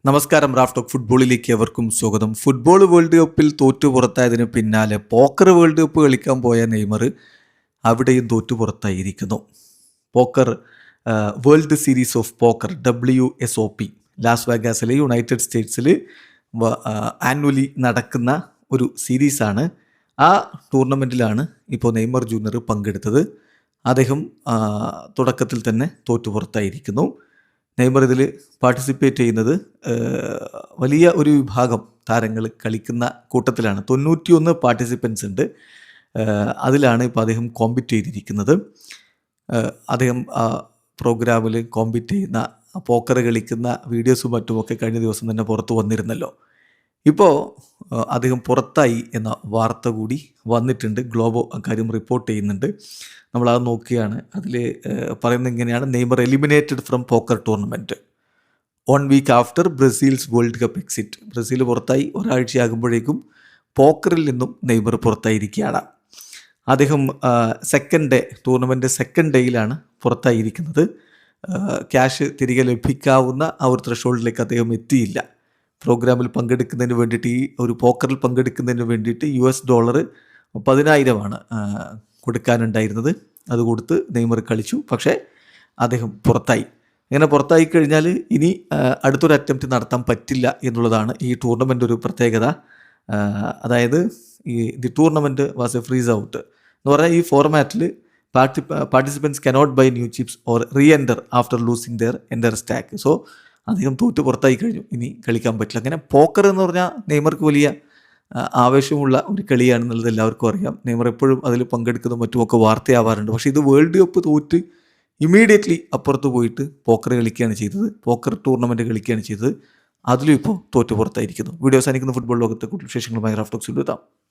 നമസ്കാരം. Raf talk ഫുട്ബോളിലേക്ക് എവർക്കും സ്വാഗതം. ഫുട്ബോൾ വേൾഡ് കപ്പിൽ തോറ്റു പുറത്തായതിന് പിന്നാലെ പോക്കർ വേൾഡ് കപ്പ് കളിക്കാൻ പോയ നെയ്മർ അവിടെയും തോറ്റു പുറത്തായിരിക്കുന്നു. Poker world series of poker WSOP Las വേഗാസിലെ യുണൈറ്റഡ് സ്റ്റേറ്റ്സിൽ ആനുവലി നടക്കുന്ന ഒരു സീരീസാണ്. ആ ടൂർണമെൻറ്റിലാണ് ഇപ്പോൾ നെയ്മർ ജൂനിയർ പങ്കെടുത്തത്. അദ്ദേഹം തുടക്കത്തിൽ തന്നെ തോറ്റു പുറത്തായിരിക്കുന്നു. നെയ്മർ ഇതിൽ പാർട്ടിസിപ്പേറ്റ് ചെയ്യുന്നത് വലിയ ഒരു വിഭാഗം താരങ്ങൾ കളിക്കുന്ന കൂട്ടത്തിലാണ്. 91 പാർട്ടിസിപ്പൻസ് ഉണ്ട്. അതിലാണ് ഇപ്പോൾ അദ്ദേഹം കോമ്പീറ്റ് ചെയ്തിരിക്കുന്നത്. അദ്ദേഹം പ്രോഗ്രാമിൽ കോമ്പീറ്റ് ചെയ്യുന്ന പോക്കർ കളിക്കുന്ന വീഡിയോസും മറ്റുമൊക്കെ കഴിഞ്ഞ ദിവസം തന്നെ പുറത്തു വന്നിരുന്നല്ലോ. ഇപ്പോൾ അദ്ദേഹം പുറത്തായി എന്ന വാർത്ത കൂടി വന്നിട്ടുണ്ട്. ഗ്ലോബോ അക്കാര്യം റിപ്പോർട്ട് ചെയ്യുന്നുണ്ട്. നമ്മളത് നോക്കുകയാണ്. അതിൽ പറയുന്നത് ഇങ്ങനെയാണ്: Neymar eliminated from poker tournament 1 week after Brazil's world cup exit. Brazil പുറത്തായി ഒരാഴ്ചയാകുമ്പോഴേക്കും പോക്കറിൽ നിന്നും നെയ്മർ പുറത്തായിരിക്കുകയാണ്. അദ്ദേഹം ടൂർണമെൻറ്റ് സെക്കൻഡ് ഡേയിലാണ് പുറത്തായിരിക്കുന്നത്. ക്യാഷ് തിരികെ ലഭിക്കാവുന്ന ആ ഒരു ത്രഷോൾഡിലേക്ക് അദ്ദേഹം എത്തിയില്ല. പ്രോഗ്രാമിൽ പങ്കെടുക്കുന്നതിന് വേണ്ടിയിട്ട്, ഈ ഒരു പോക്കറിൽ പങ്കെടുക്കുന്നതിന് വേണ്ടിയിട്ട് $10,000 കൊടുക്കാനുണ്ടായിരുന്നത്. അത് കൊടുത്ത് നെയ്മർ കളിച്ചു. പക്ഷേ അദ്ദേഹം പുറത്തായി. ഇങ്ങനെ പുറത്തായി കഴിഞ്ഞാൽ ഇനി അടുത്തൊരു അറ്റംപ്റ്റ് നടത്താൻ പറ്റില്ല എന്നുള്ളതാണ് ഈ ടൂർണമെൻ്റ് ഒരു പ്രത്യേകത. അതായത് the tournament was a freeze out എന്ന് പറഞ്ഞാൽ ഈ ഫോർമാറ്റിൽ participants cannot buy new chips or reenter after losing their entire stack. So അദ്ദേഹം തോറ്റ് പുറത്തായി കഴിഞ്ഞു. ഇനി കളിക്കാൻ പറ്റില്ല. അങ്ങനെ പോക്കർ എന്ന് പറഞ്ഞാൽ നെയ്മർക്ക് വലിയ ആവേശമുള്ള ഒരു കളിയാണെന്നുള്ളത് എല്ലാവർക്കും അറിയാം. നെയ്മർ എപ്പോഴും അതിൽ പങ്കെടുക്കുന്നതും മറ്റുമൊക്കെ വാർത്തയാവാറുണ്ട്. പക്ഷേ ഇത് വേൾഡ് കപ്പ് തോറ്റ് ഇമ്മീഡിയറ്റ്ലി അപ്പുറത്ത് പോയിട്ട് പോക്കർ കളിക്കുകയാണ് ചെയ്തത്. പോക്കർ ടൂർണമെൻറ്റ് കളിക്കുകയാണ് ചെയ്തത്. അതിലും ഇപ്പോൾ തോറ്റ് പുറത്തായിരിക്കുന്നു. വീഡിയോ അവസാനിക്കുന്ന ഫുട്ബോൾ ലോകത്തെ കൂടുതൽ വിശേഷങ്ങളുമായി റാഫ് ടോക്സിൽ എത്താം.